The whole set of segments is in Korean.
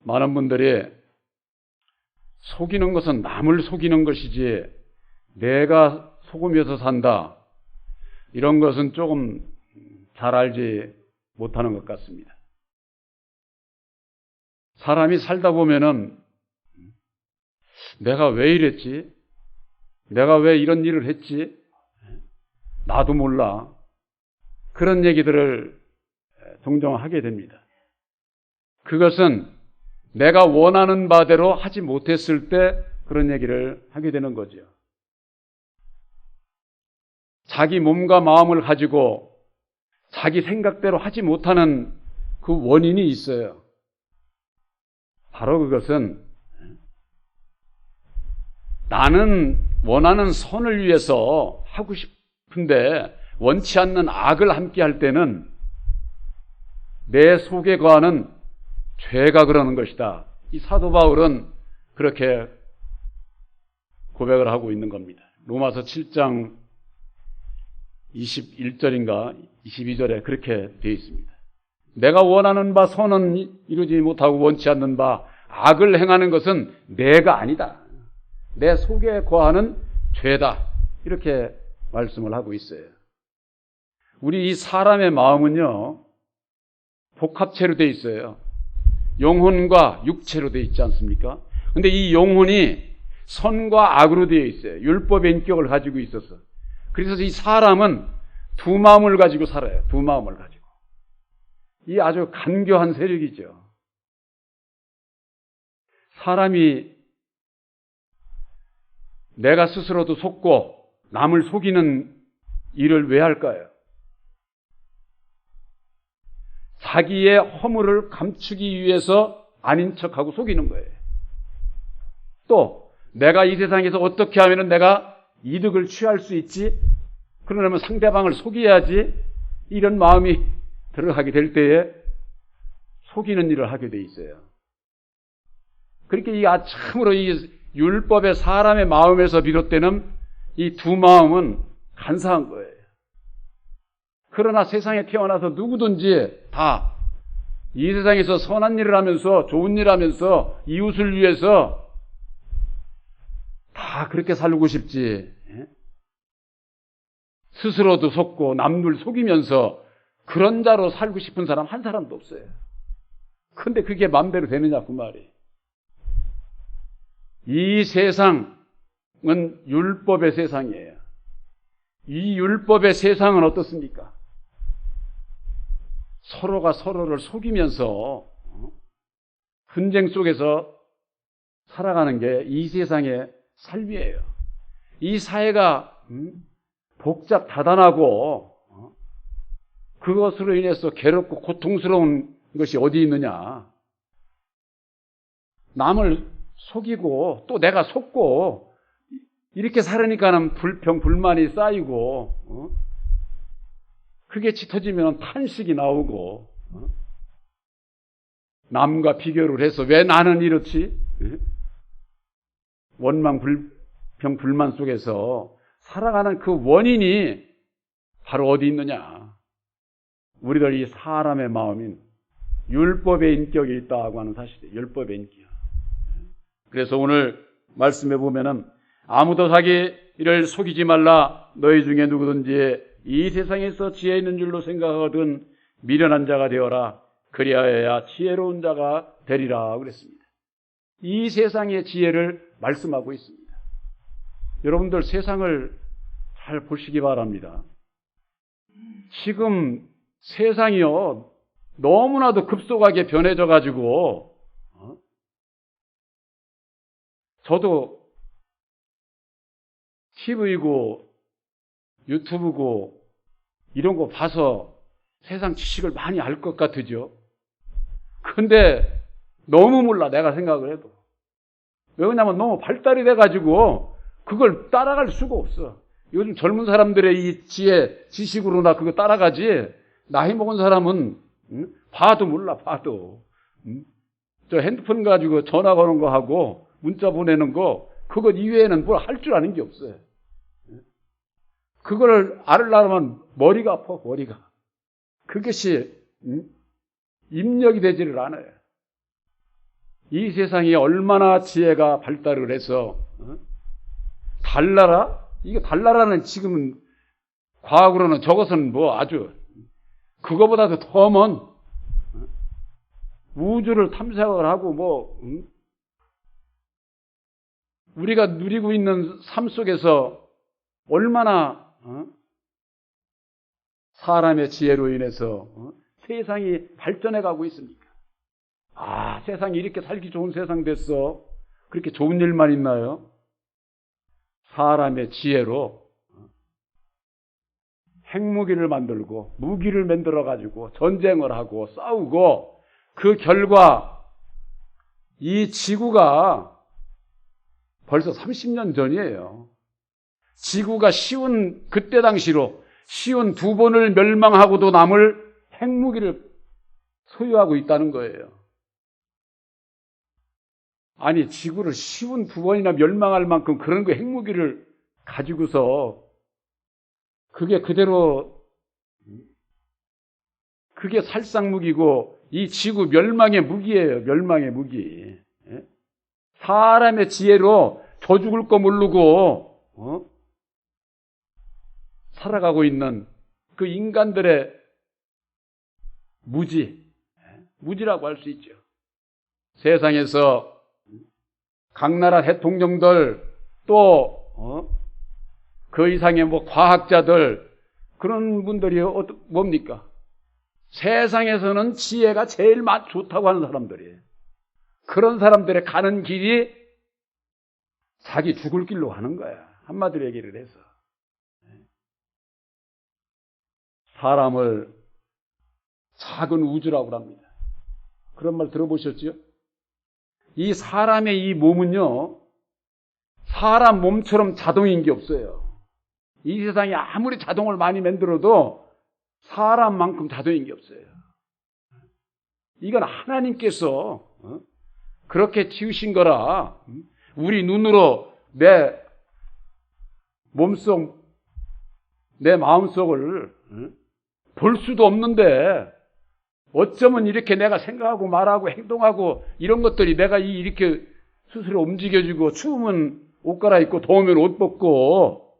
많은 분들이 속이는 것은 남을 속이는 것이지 내가 속으면서 산다, 이런 것은 조금 잘 알지 못하는 것 같습니다. 사람이 살다 보면은 내가 왜 이랬지? 내가 왜 이런 일을 했지? 나도 몰라. 그런 얘기들을 종종 하게 됩니다. 그것은 내가 원하는 바대로 하지 못했을 때 그런 얘기를 하게 되는 거죠. 자기 몸과 마음을 가지고 자기 생각대로 하지 못하는 그 원인이 있어요. 바로 그것은 나는 원하는 선을 위해서 하고 싶은데 원치 않는 악을 함께 할 때는 내 속에 거하는 죄가 그러는 것이다. 이 사도 바울은 그렇게 고백을 하고 있는 겁니다. 로마서 7장 21절인가 22절에 그렇게 되어 있습니다. 내가 원하는 바 선은 이루지 못하고 원치 않는 바 악을 행하는 것은 내가 아니다. 내 속에 거하는 죄다. 이렇게 말씀을 하고 있어요. 우리 이 사람의 마음은요, 복합체로 되어 있어요. 영혼과 육체로 되어 있지 않습니까? 근데 이 영혼이 선과 악으로 되어 있어요. 율법의 인격을 가지고 있어서. 그래서 이 사람은 두 마음을 가지고 살아요. 두 마음을 가지고. 이 아주 간교한 세력이죠. 사람이 내가 스스로도 속고 남을 속이는 일을 왜 할까요? 자기의 허물을 감추기 위해서 아닌 척하고 속이는 거예요. 또 내가 이 세상에서 어떻게 하면 내가 이득을 취할 수 있지? 그러려면 상대방을 속여야지. 이런 마음이 들어가게 될 때에 속이는 일을 하게 돼 있어요. 그렇게 이 참으로 이 율법의 사람의 마음에서 비롯되는 이 두 마음은 간사한 거예요. 그러나 세상에 태어나서 누구든지 다 이 세상에서 선한 일을 하면서 좋은 일을 하면서 이웃을 위해서 다 그렇게 살고 싶지. 스스로도 속고 남들 속이면서 그런 자로 살고 싶은 사람 한 사람도 없어요. 근데 그게 마음대로 되느냐 그 말이. 이 세상은 율법의 세상이에요. 이 율법의 세상은 어떻습니까? 서로가 서로를 속이면서 분쟁 속에서 살아가는 게 이 세상의 삶이에요. 이 사회가 복잡 다단하고 그것으로 인해서 괴롭고 고통스러운 것이 어디 있느냐. 남을 속이고 또 내가 속고 이렇게 살으니까는 불평 불만이 쌓이고 그게 짙어지면 탄식이 나오고 남과 비교를 해서 왜 나는 이렇지? 원망 불평 불만 속에서 살아가는 그 원인이 바로 어디 있느냐? 우리들 이 사람의 마음인 율법의 인격이 있다고 하는 사실이에요. 율법의 인격. 그래서 오늘 말씀해 보면은 아무도 자기를 속이지 말라. 너희 중에 누구든지 이 세상에서 지혜 있는 줄로 생각하거든 미련한 자가 되어라. 그리하여야 지혜로운 자가 되리라 그랬습니다. 이 세상의 지혜를 말씀하고 있습니다. 여러분들 세상을 잘 보시기 바랍니다. 지금 세상이요 너무나도 급속하게 변해져 가지고 저도 TV고 유튜브고 이런 거 봐서 세상 지식을 많이 알 것 같으죠. 근데 너무 몰라 내가 생각을 해도. 왜냐하면 너무 발달이 돼가지고 그걸 따라갈 수가 없어. 요즘 젊은 사람들의 이 지혜, 지식으로나 그거 따라가지 나이 먹은 사람은 봐도 몰라 봐도. 저 핸드폰 가지고 전화 거는 거 하고 문자 보내는 거 그것 이외에는 뭘 할 줄 아는 게 없어요. 그걸 알으려면 머리가 아파 머리가. 그것이 입력이 되지를 않아요. 이 세상이 얼마나 지혜가 발달을 해서 달나라? 이게 달나라는 지금은 과학으로는 저것은 뭐 아주 그거보다도 더 먼 우주를 탐색을 하고 뭐 우리가 누리고 있는 삶 속에서 얼마나 사람의 지혜로 인해서 세상이 발전해 가고 있습니까? 아, 세상이 이렇게 살기 좋은 세상 됐어. 그렇게 좋은 일만 있나요? 사람의 지혜로 핵무기를 만들고 무기를 만들어 가지고 전쟁을 하고 싸우고 그 결과 이 지구가 벌써 30년 전이에요. 지구가 그때 당시로 쉬운 2번을 멸망하고도 남을 핵무기를 소유하고 있다는 거예요. 아니, 지구를 쉬운 2번이나 멸망할 만큼 그런 거 핵무기를 가지고서 그게 그대로 그게 살상무기고 이 지구 멸망의 무기예요. 멸망의 무기. 사람의 지혜로 저 죽을 거 모르고 살아가고 있는 그 인간들의 무지라고 할 수 있죠. 세상에서 각 나라 대통령들 또 그 이상의 뭐 과학자들 그런 분들이 뭡니까? 세상에서는 지혜가 제일 좋다고 하는 사람들이에요. 그런 사람들의 가는 길이 자기 죽을 길로 가는 거야. 한마디로 얘기를 해서. 사람을 작은 우주라고 합니다. 그런 말 들어보셨죠? 이 사람의 이 몸은요, 사람 몸처럼 자동인 게 없어요. 이 세상에 아무리 자동을 많이 만들어도 사람만큼 자동인 게 없어요. 이건 하나님께서 그렇게 지으신 거라 우리 눈으로 내 몸속, 내 마음속을 볼 수도 없는데 어쩌면 이렇게 내가 생각하고 말하고 행동하고 이런 것들이 내가 이렇게 스스로 움직여주고 추우면 옷 갈아입고 더우면 옷 벗고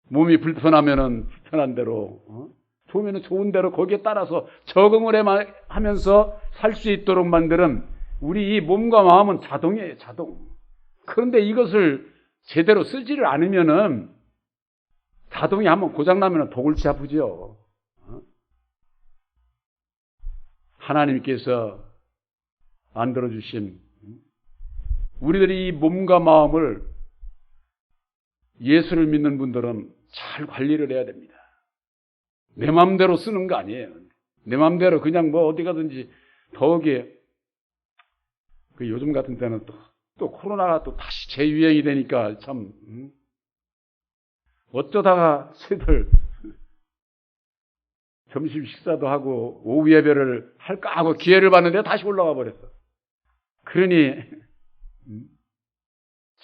몸이 불편하면은 불편한 대로 좋으면은 좋은 대로 거기에 따라서 적응을 하면서 살 수 있도록 만드는 우리 이 몸과 마음은 자동이에요. 자동. 그런데 이것을 제대로 쓰지를 않으면은 자동이 한번 고장나면 도골치 아프죠. 하나님께서 만들어주신 우리들이 이 몸과 마음을 예수를 믿는 분들은 잘 관리를 해야 됩니다. 내 마음대로 쓰는 거 아니에요. 내 마음대로 그냥 뭐 어디 가든지 더욱이 그 요즘 같은 때는 또 코로나가 또 다시 재유행이 되니까 참 어쩌다가 새들 점심 식사도 하고 오후 예배를 할까 하고 기회를 봤는데 다시 올라가 버렸어. 그러니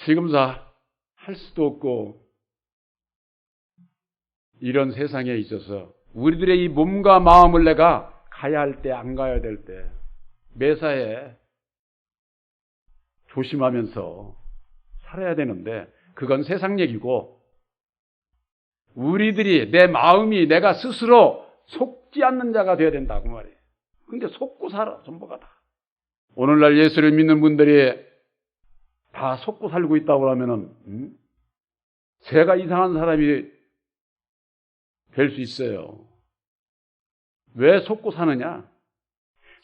지금서 할 수도 없고 이런 세상에 있어서 우리들의 이 몸과 마음을 내가 가야 할 때 안 가야 될 때 매사에 조심하면서 살아야 되는데 그건 세상 얘기고 우리들이 내 마음이 내가 스스로 속지 않는 자가 되어야 된다고 말이에요. 근데 속고 살아 전부가 다. 오늘날 예수를 믿는 분들이 다 속고 살고 있다고 하면은 제가 이상한 사람이 될 수 있어요. 왜 속고 사느냐?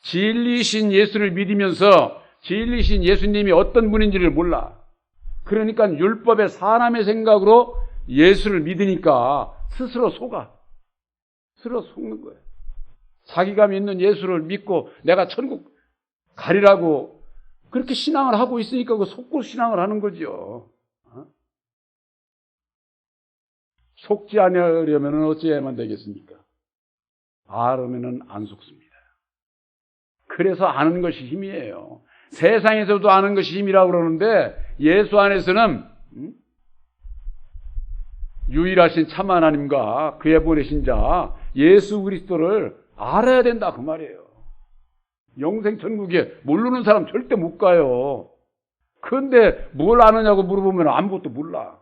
진리신 예수를 믿으면서 진리신 예수님이 어떤 분인지를 몰라. 그러니까 율법의 사람의 생각으로 예수를 믿으니까 스스로 속아. 스스로 속는 거예요. 자기가 믿는 예수를 믿고 내가 천국 가리라고 그렇게 신앙을 하고 있으니까 그 속고 신앙을 하는 거죠. 속지 않으려면 어찌해야만 되겠습니까? 알으면 안 속습니다. 그래서 아는 것이 힘이에요. 세상에서도 아는 것이 힘이라고 그러는데 예수 안에서는 유일하신 참 하나님과 그의 보내신 자 예수 그리스도를 알아야 된다 그 말이에요. 영생 천국에 모르는 사람 절대 못 가요. 그런데 뭘 아느냐고 물어보면 아무것도 몰라.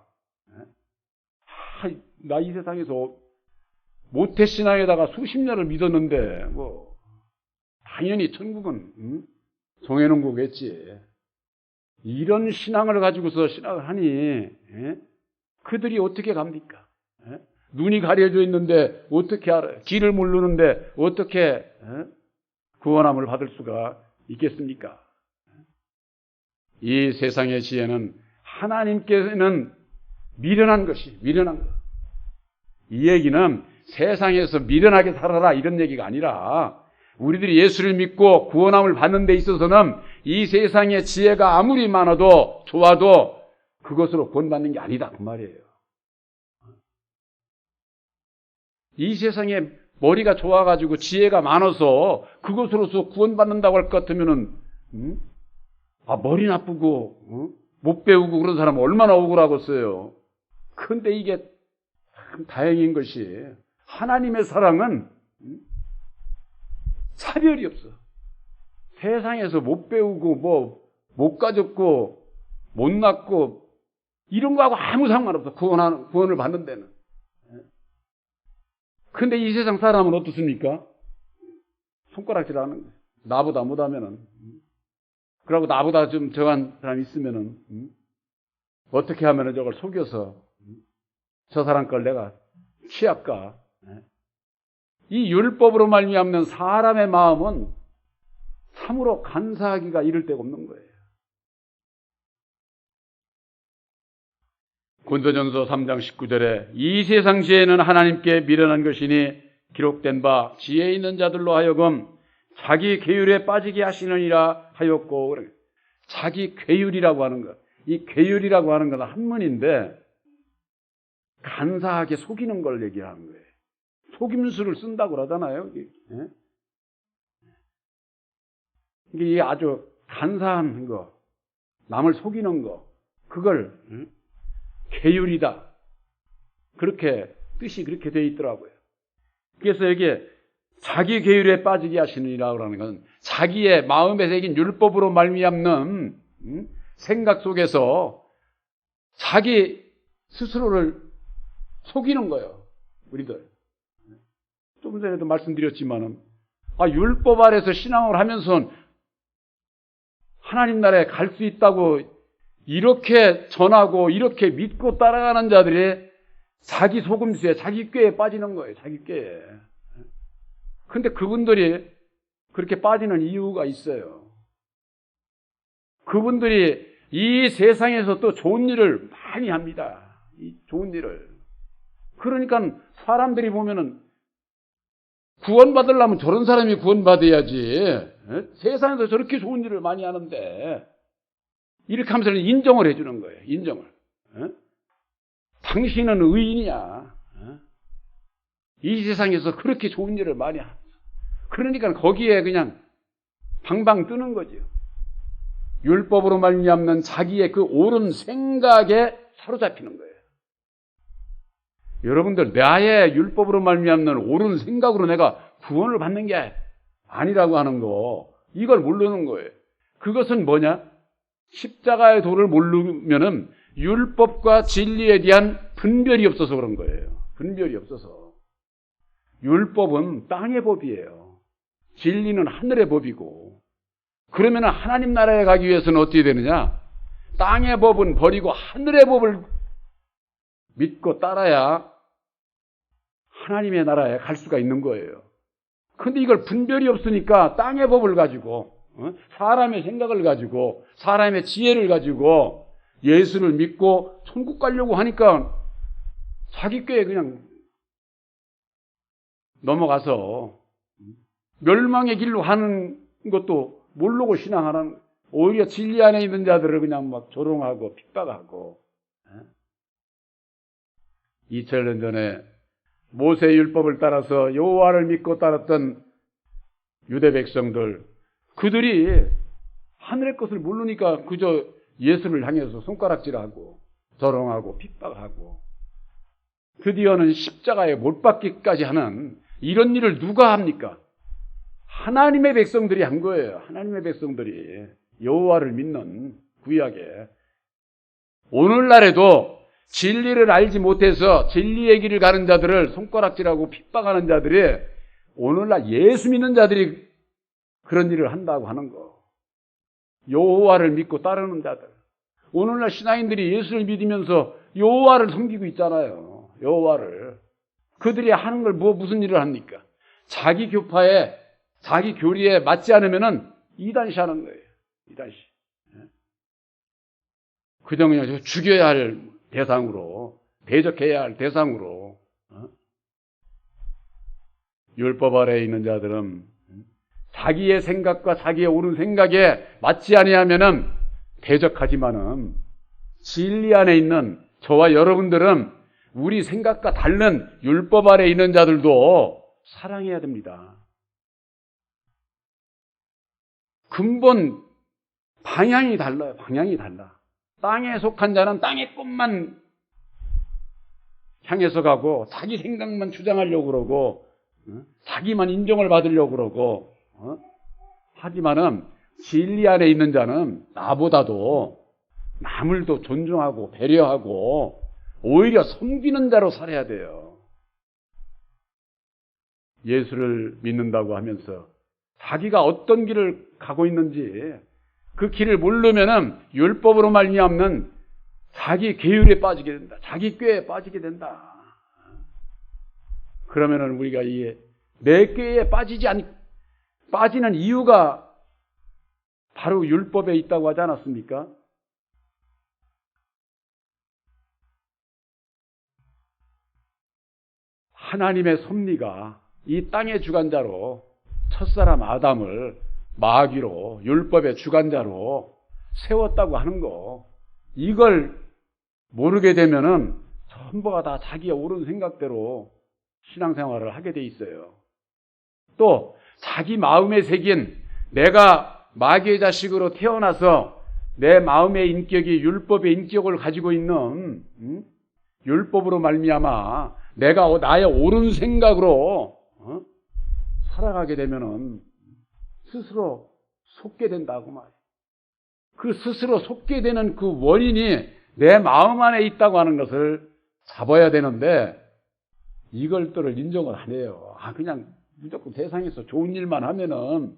나 이 세상에서 모태신앙에다가 수십 년을 믿었는데 뭐 당연히 천국은 정해놓은 거겠지. 이런 신앙을 가지고서 신앙을 하니 그들이 어떻게 갑니까? 눈이 가려져 있는데 어떻게 알아요? 길을 모르는데 어떻게 구원함을 받을 수가 있겠습니까? 이 세상의 지혜는 하나님께는 미련한 것이 미련한 것. 이 얘기는 세상에서 미련하게 살아라 이런 얘기가 아니라 우리들이 예수를 믿고 구원함을 받는 데 있어서는 이 세상의 지혜가 아무리 많아도 좋아도 그것으로 구원받는 게 아니다 그 말이에요. 이 세상에 머리가 좋아가지고 지혜가 많아서 그것으로서 구원받는다고 할 것 같으면은 머리 나쁘고 못 배우고 그런 사람은 얼마나 억울하겠어요. 그런데 이게 참 다행인 것이 하나님의 사랑은 차별이 없어. 세상에서 못 배우고 뭐 못 가졌고 못 낳고 이런 거하고 아무 상관없어. 구원을 받는 데는. 근데 이 세상 사람은 어떻습니까? 손가락질 하는 거예요. 나보다 못하면은. 그러고 나보다 좀 저한 사람 있으면은 어떻게 하면은 저걸 속여서 저 사람 걸 내가 취할까? 이 율법으로 말미암는 사람의 마음은 참으로 간사하기가 이를 데가 없는 거예요. 고린도전서 3장 19절에 이 세상 지혜는 하나님께 미련한 것이니 기록된 바 지혜 있는 자들로 하여금 자기 괴율에 빠지게 하시느니라 하였고, 자기 괴율이라고 하는 것, 이 괴율이라고 하는 건 한문인데 간사하게 속이는 걸 얘기하는 거예요. 속임수를 쓴다고 그러잖아요. 이게 아주 간사한 거, 남을 속이는 거, 그걸 괴율이다. 그렇게 뜻이 그렇게 되어 있더라고요. 그래서 여기에 자기 괴율에 빠지게 하시느니라고 하는 것은 자기의 마음에 새긴 율법으로 말미암는 생각 속에서 자기 스스로를 속이는 거예요. 우리들. 좀 전에도 말씀드렸지만은 율법 아래서 신앙을 하면서 하나님 나라에 갈 수 있다고 이렇게 전하고 이렇게 믿고 따라가는 자들이 자기 속임수에 자기 꾀에 빠지는 거예요. 자기 꾀에. 근데 그분들이 그렇게 빠지는 이유가 있어요. 그분들이 이 세상에서 또 좋은 일을 많이 합니다. 이 좋은 일을. 그러니까 사람들이 보면은 구원받으려면 저런 사람이 구원받아야지. 세상에서 저렇게 좋은 일을 많이 하는데 이렇게 하면서 인정을 해주는 거예요. 인정을. 당신은 의인이야. 이 세상에서 그렇게 좋은 일을 많이 하죠. 그러니까 거기에 그냥 방방 뜨는 거죠. 율법으로 말미암는 자기의 그 옳은 생각에 사로잡히는 거예요. 여러분들, 나의 율법으로 말미암는 옳은 생각으로 내가 구원을 받는 게 아니라고 하는 거, 이걸 모르는 거예요. 그것은 뭐냐? 십자가의 도를 모르면은 율법과 진리에 대한 분별이 없어서 그런 거예요. 분별이 없어서. 율법은 땅의 법이에요. 진리는 하늘의 법이고. 그러면 하나님 나라에 가기 위해서는 어떻게 되느냐? 땅의 법은 버리고 하늘의 법을 믿고 따라야 하나님의 나라에 갈 수가 있는 거예요. 그런데 이걸 분별이 없으니까 땅의 법을 가지고 사람의 생각을 가지고 사람의 지혜를 가지고 예수를 믿고 천국 가려고 하니까 자기 꾀에 그냥 넘어가서 멸망의 길로 하는 것도 모르고 신앙하는, 오히려 진리 안에 있는 자들을 그냥 막 조롱하고 핍박하고. 2000년 전에 모세의 율법을 따라서 여호와를 믿고 따랐던 유대 백성들, 그들이 하늘의 것을 모르니까 그저 예수를 향해서 손가락질하고 조롱하고 핍박하고 드디어는 십자가에 못 박기까지 하는 이런 일을 누가 합니까? 하나님의 백성들이 한 거예요. 하나님의 백성들이 여호와를 믿는 구약에. 오늘날에도 진리를 알지 못해서 진리의 길을 가는 자들을 손가락질하고 핍박하는 자들이 오늘날 예수 믿는 자들이 그런 일을 한다고 하는 거. 여호와를 믿고 따르는 자들. 오늘날 신앙인들이 예수를 믿으면서 여호와를 섬기고 있잖아요. 여호와를. 그들이 하는 걸 무슨 일을 합니까? 자기 교파에 자기 교리에 맞지 않으면은 이단시 하는 거예요. 이단시. 그저 그냥 죽여야 할 대상으로, 대적해야 할 대상으로. 율법 아래에 있는 자들은 자기의 생각과 자기의 옳은 생각에 맞지 아니하면은 대적하지만은 진리 안에 있는 저와 여러분들은 우리 생각과 다른 율법 아래에 있는 자들도 사랑해야 됩니다. 근본 방향이 달라요. 방향이 달라. 땅에 속한 자는 땅의 꽃만 향해서 가고 자기 생각만 주장하려고 그러고 자기만 인정을 받으려고 그러고 하지만은 진리 안에 있는 자는 나보다도 남을 더 존중하고 배려하고 오히려 섬기는 자로 살아야 돼요. 예수를 믿는다고 하면서 자기가 어떤 길을 가고 있는지 그 길을 모르면은 율법으로 말미암는 자기 계율에 빠지게 된다. 자기 꾀에 빠지게 된다. 그러면은 우리가 내 꾀에 빠지는 이유가 바로 율법에 있다고 하지 않았습니까? 하나님의 섭리가 이 땅의 주관자로 첫사람 아담을 마귀로 율법의 주관자로 세웠다고 하는 거, 이걸 모르게 되면은 전부가 다 자기의 옳은 생각대로 신앙생활을 하게 돼 있어요. 또 자기 마음에 새긴, 내가 마귀의 자식으로 태어나서 내 마음의 인격이 율법의 인격을 가지고 있는 율법으로 말미암아 내가 나의 옳은 생각으로 살아가게 되면은 스스로 속게 된다고 말이에요. 그 스스로 속게 되는 그 원인이 내 마음 안에 있다고 하는 것을 잡아야 되는데 이걸들을 인정을 안 해요. 그냥 무조건 세상에서 좋은 일만 하면은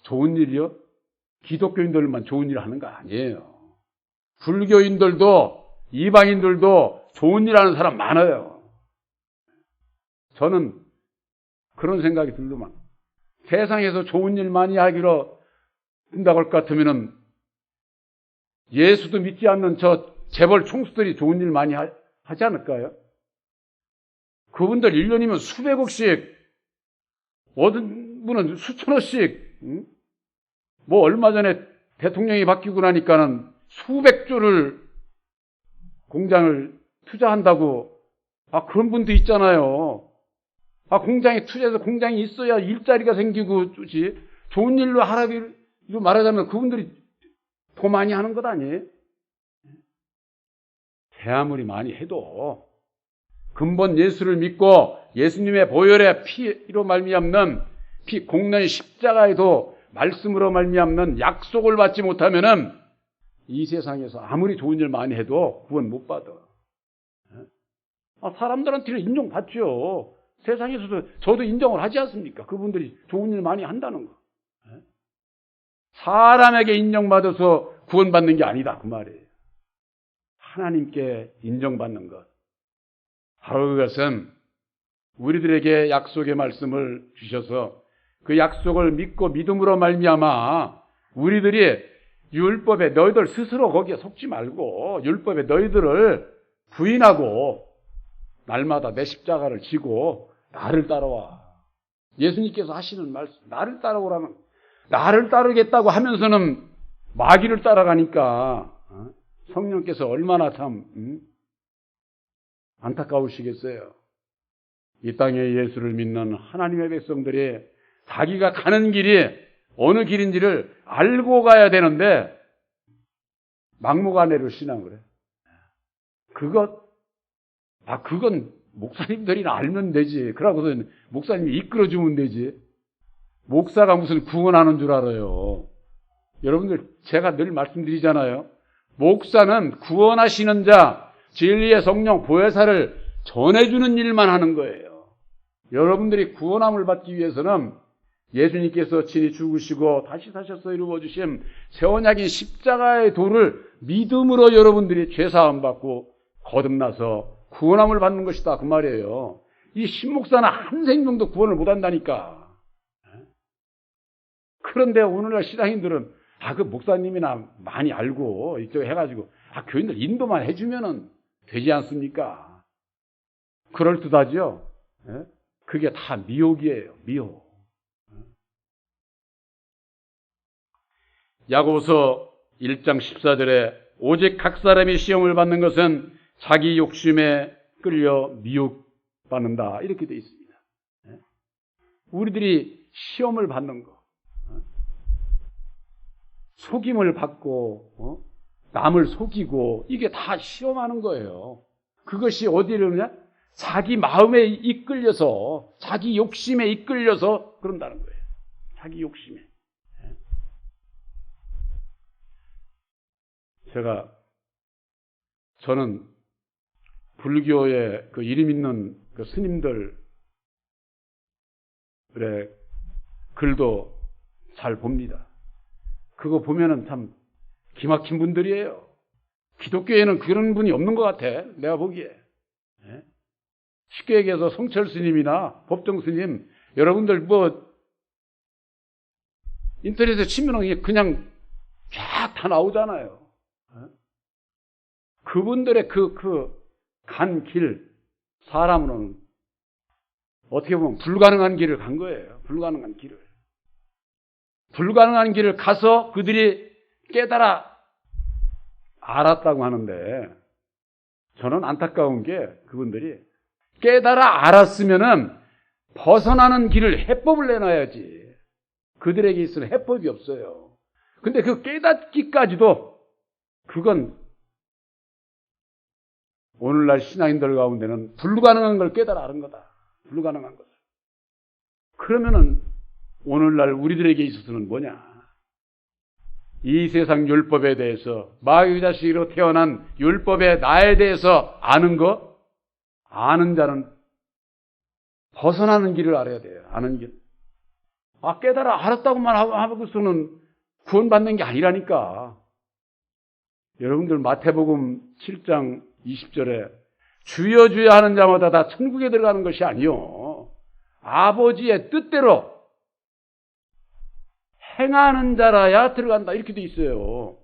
좋은 일이요? 기독교인들만 좋은 일을 하는 거 아니에요. 불교인들도 이방인들도 좋은 일 하는 사람 많아요. 저는 그런 생각이 들더만. 세상에서 좋은 일 많이 하기로 한다고 할 것 같으면은 예수도 믿지 않는 저 재벌 총수들이 좋은 일 많이 하지 않을까요? 그분들 1년이면 수백억씩, 어떤 분은 수천억씩, 뭐 얼마 전에 대통령이 바뀌고 나니까는 수백조를 공장을 투자한다고, 그런 분도 있잖아요. 공장에 투자해서 공장이 있어야 일자리가 생기고, 좋은 일로 하라고 말하자면 그분들이 더 많이 하는 것 아니에요? 아무리 많이 해도 근본 예수를 믿고 예수님의 보혈의 피로 말미암는 공로의 십자가에도 말씀으로 말미암는 약속을 받지 못하면은 이 세상에서 아무리 좋은 일 많이 해도 구원 못 받아. 사람들한테는 인정받죠. 세상에서도 저도 인정을 하지 않습니까? 그분들이 좋은 일 많이 한다는 거. 사람에게 인정받아서 구원받는 게 아니다 그 말이에요. 하나님께 인정받는 것. 바로 그것은 우리들에게 약속의 말씀을 주셔서 그 약속을 믿고 믿음으로 말미암아 우리들이 율법에 너희들 스스로 거기에 속지 말고 율법에 너희들을 부인하고 날마다 내 십자가를 지고 나를 따라와. 예수님께서 하시는 말씀, 나를 따라오라면 나를 따르겠다고 하면서는 마귀를 따라가니까 성령께서 얼마나 참 안타까우시겠어요. 이 땅에 예수를 믿는 하나님의 백성들이 자기가 가는 길이 어느 길인지를 알고 가야 되는데 막무가내로 신앙을 해. 그건 목사님들이나 알면 되지. 그러고서 목사님이 이끌어주면 되지. 목사가 무슨 구원하는 줄 알아요. 여러분들 제가 늘 말씀드리잖아요. 목사는 구원하시는 자, 진리의 성령 보혜사를 전해주는 일만 하는 거예요. 여러분들이 구원함을 받기 위해서는 예수님께서 친히 죽으시고 다시 사셔서 이루어주신 새 언약인 십자가의 도를 믿음으로 여러분들이 죄사함 받고 거듭나서 구원함을 받는 것이다 그 말이에요. 이 신목사는 한 생명도 구원을 못한다니까. 그런데 오늘날 신앙인들은 그 목사님이나 많이 알고 이쪽 해가지고 교인들 인도만 해주면은 되지 않습니까? 그럴듯하죠. 그게 다 미혹이에요. 미혹. 야고보서 1장 14절에 오직 각 사람이 시험을 받는 것은 자기 욕심에 끌려 미혹받는다 이렇게 되어 있습니다. 우리들이 시험을 받는 거, 속임을 받고 남을 속이고 이게 다 시험하는 거예요. 그것이 어디로냐? 자기 마음에 이끌려서 자기 욕심에 이끌려서 그런다는 거예요. 자기 욕심에. 저는 불교의 그 이름 있는 그 스님들의 글도 잘 봅니다. 그거 보면은 참 기막힌 분들이에요. 기독교에는 그런 분이 없는 것 같아. 내가 보기에. 쉽게 얘기해서 성철 스님이나 법정 스님, 여러분들 인터넷에 치면 그냥 쫙 다 나오잖아요. 그분들의 간 길, 사람으로는 어떻게 보면 불가능한 길을 간 거예요. 불가능한 길을. 불가능한 길을 가서 그들이 깨달아 알았다고 하는데 저는 안타까운 게 그분들이 깨달아 알았으면은 벗어나는 길을 해법을 내놔야지. 그들에게 있어는 해법이 없어요. 근데 그 깨닫기까지도 그건 오늘날 신앙인들 가운데는 불가능한 걸 깨달아 아는 거다. 불가능한 것을. 그러면은 오늘날 우리들에게 있어서는 뭐냐? 이 세상 율법에 대해서 마귀의 자식으로 태어난 율법의 나에 대해서 아는 거, 아는 자는 벗어나는 길을 알아야 돼요. 아는 길. 깨달아 알았다고만 하고서는 구원받는 게 아니라니까. 여러분들 마태복음 7장 20절에 주여 주여 하는 자마다 다 천국에 들어가는 것이 아니요. 아버지의 뜻대로 행하는 자라야 들어간다. 이렇게 돼 있어요.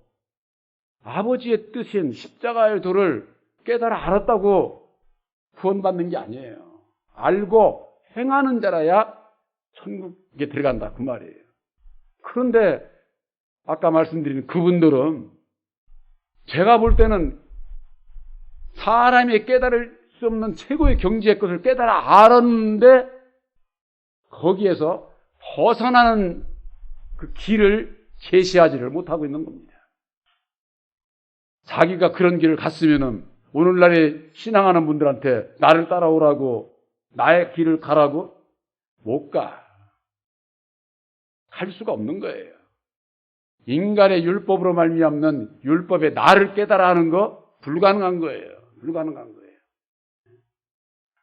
아버지의 뜻인 십자가의 도를 깨달아 알았다고 구원받는 게 아니에요. 알고 행하는 자라야 천국에 들어간다. 그 말이에요. 그런데 아까 말씀드린 그분들은 제가 볼 때는 사람이 깨달을 수 없는 최고의 경지의 것을 깨달아 알았는데 거기에서 벗어나는 그 길을 제시하지를 못하고 있는 겁니다. 자기가 그런 길을 갔으면은 오늘날에 신앙하는 분들한테 나를 따라오라고 나의 길을 가라고 못 가. 할 수가 없는 거예요. 인간의 율법으로 말미암는 율법의 나를 깨달아 하는 거 불가능한 거예요. 불가능한 거예요.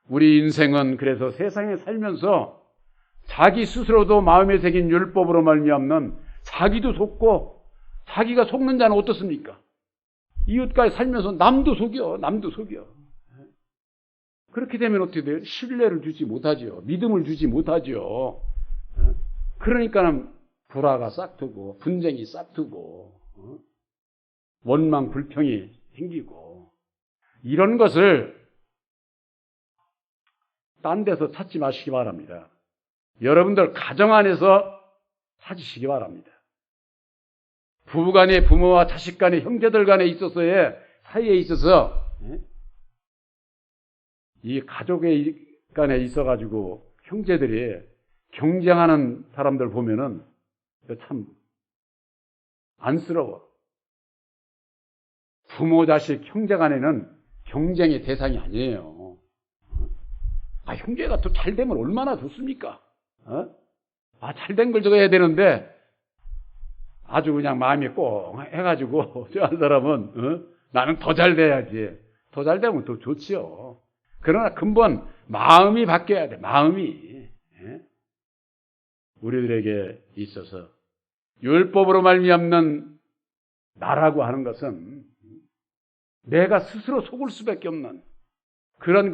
우리 인생은 그래서 세상에 살면서 자기 스스로도 마음에 새긴 율법으로 말미암는 자기도 속고 자기가 속는 자는 어떻습니까? 이웃까지 살면서 남도 속여. 그렇게 되면 어떻게 돼요? 신뢰를 주지 못하죠. 믿음을 주지 못하죠. 그러니까 불화가 싹트고 분쟁이 싹트고 원망 불평이 생기고 이런 것을 딴 데서 찾지 마시기 바랍니다. 여러분들 가정 안에서 찾으시기 바랍니다. 부부간에 부모와 자식 간에 형제들 간에 있어서의 사이에 있어서 이 가족의 간에 있어가지고 형제들이 경쟁하는 사람들 보면은 참 안쓰러워. 부모, 자식, 형제 간에는 경쟁의 대상이 아니에요. 형제가 더 잘 되면 얼마나 좋습니까? 잘된 걸 저거 해야 되는데 아주 그냥 마음이 꽁 해가지고 저 한 사람은 나는 더 잘 돼야지. 더 잘 되면 더 좋지요. 그러나 근본 마음이 바뀌어야 돼. 마음이. 우리들에게 있어서 율법으로 말미암는 나라고 하는 것은 내가 스스로 속을 수밖에 없는 그런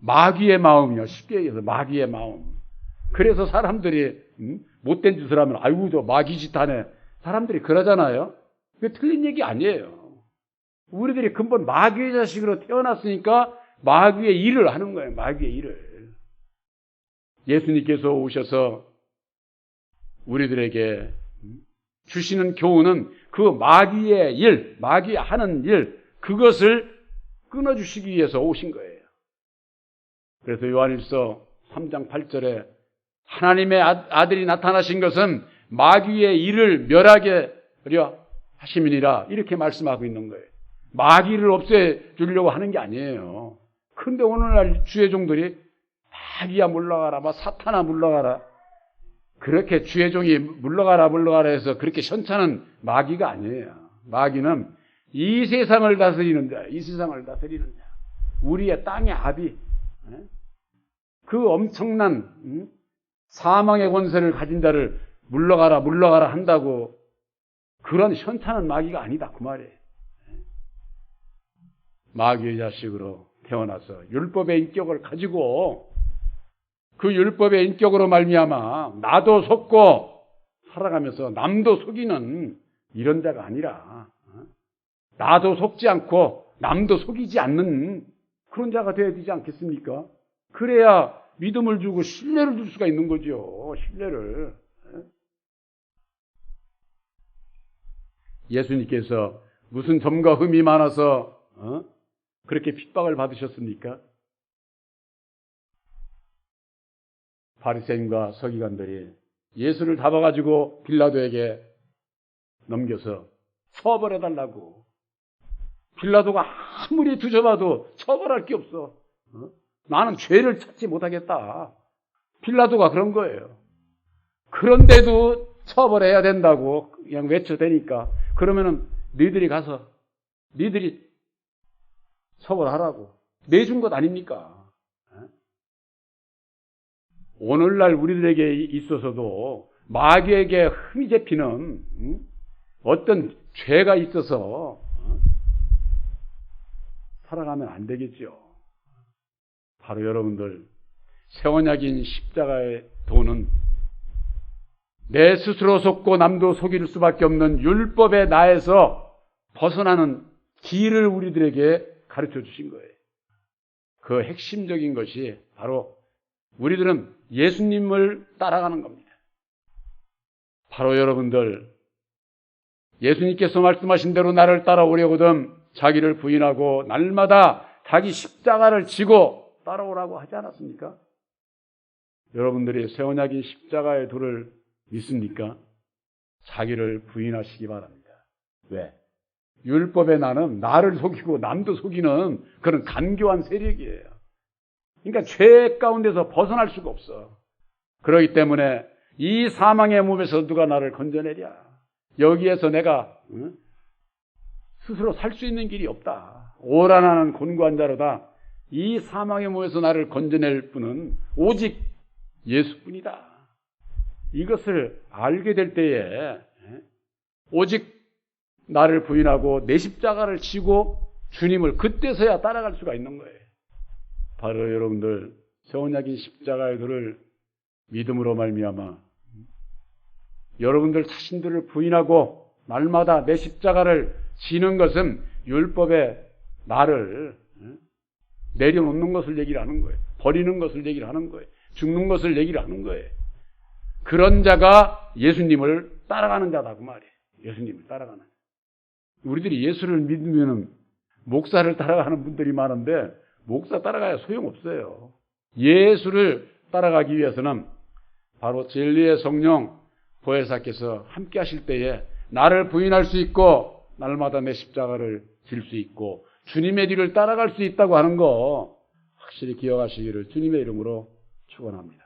마귀의 마음이요. 쉽게 얘기해서 마귀의 마음. 그래서 사람들이 못된 짓을 하면 아이고 저 마귀 짓 하네. 사람들이 그러잖아요. 그게 틀린 얘기 아니에요. 우리들이 근본 마귀의 자식으로 태어났으니까 마귀의 일을 하는 거예요. 마귀의 일을. 예수님께서 오셔서 우리들에게 주시는 교훈은 그 마귀의 일, 마귀 하는 일, 그것을 끊어주시기 위해서 오신 거예요. 그래서 요한일서 3장 8절에 하나님의 아들이 나타나신 것은 마귀의 일을 멸하게 하려 하심이니라 이렇게 말씀하고 있는 거예요. 마귀를 없애주려고 하는 게 아니에요. 그런데 오늘날 주의 종들이 마귀야 물러가라, 사탄아 물러가라, 그렇게 주의 종이 물러가라 해서 그렇게 현찮은 마귀가 아니에요. 마귀는 이 세상을 다스리는 자, 이 세상을 다스리는 자, 우리의 땅의 아비, 그 엄청난 사망의 권세를 가진 자를 물러가라 한다고 그런 현찮은 마귀가 아니다 그 말이에요. 마귀의 자식으로 태어나서 율법의 인격을 가지고 그 율법의 인격으로 말미암아 나도 속고 살아가면서 남도 속이는 이런 자가 아니라 나도 속지 않고 남도 속이지 않는 그런 자가 되어야 되지 않겠습니까? 그래야 믿음을 주고 신뢰를 줄 수가 있는 거죠. 신뢰를. 예수님께서 무슨 점과 흠이 많아서 그렇게 핍박을 받으셨습니까? 바리새인과 서기관들이 예수를 잡아가지고 빌라도에게 넘겨서 처벌해달라고. 빌라도가 아무리 두져봐도 처벌할 게 없어. 나는 죄를 찾지 못하겠다. 빌라도가 그런 거예요. 그런데도 처벌해야 된다고 그냥 외쳐대니까 그러면은 너희들이 가서 너희들이 처벌하라고 내준 것 아닙니까? 오늘날 우리들에게 있어서도 마귀에게 흠이 잡히는 어떤 죄가 있어서 살아가면 안 되겠죠. 바로 여러분들 새 언약인 십자가의 도는 내 스스로 속고 남도 속일 수밖에 없는 율법의 나에서 벗어나는 길을 우리들에게 가르쳐 주신 거예요. 그 핵심적인 것이 바로 우리들은 예수님을 따라가는 겁니다. 바로 여러분들 예수님께서 말씀하신 대로 나를 따라오려거든 자기를 부인하고 날마다 자기 십자가를 지고 따라오라고 하지 않았습니까? 여러분들이 새 언약인 십자가의 도를 믿습니까? 자기를 부인하시기 바랍니다. 왜? 율법의 나는 나를 속이고 남도 속이는 그런 간교한 세력이에요. 그러니까 죄 가운데서 벗어날 수가 없어. 그렇기 때문에 이 사망의 몸에서 누가 나를 건져내랴. 여기에서 내가 스스로 살 수 있는 길이 없다. 오라나는 곤고한 자로다. 이 사망의 몸에서 나를 건져낼 분은 오직 예수뿐이다. 이것을 알게 될 때에 오직 나를 부인하고 내 십자가를 지고 주님을 그때서야 따라갈 수가 있는 거예요. 바로 여러분들 새 언약인 십자가의 도를 믿음으로 말미암아 여러분들 자신들을 부인하고 날마다 내 십자가를 지는 것은 율법의 나를 내려놓는 것을 얘기를 하는 거예요. 버리는 것을 얘기를 하는 거예요. 죽는 것을 얘기를 하는 거예요. 그런 자가 예수님을 따라가는 자다 그 말이에요. 예수님을 따라가는. 우리들이 예수를 믿으면 목사를 따라가는 분들이 많은데 목사 따라가야 소용없어요. 예수를 따라가기 위해서는 바로 진리의 성령 보혜사께서 함께 하실 때에 나를 부인할 수 있고 날마다 내 십자가를 질 수 있고 주님의 뒤를 따라갈 수 있다고 하는 거 확실히 기억하시기를 주님의 이름으로 축원합니다.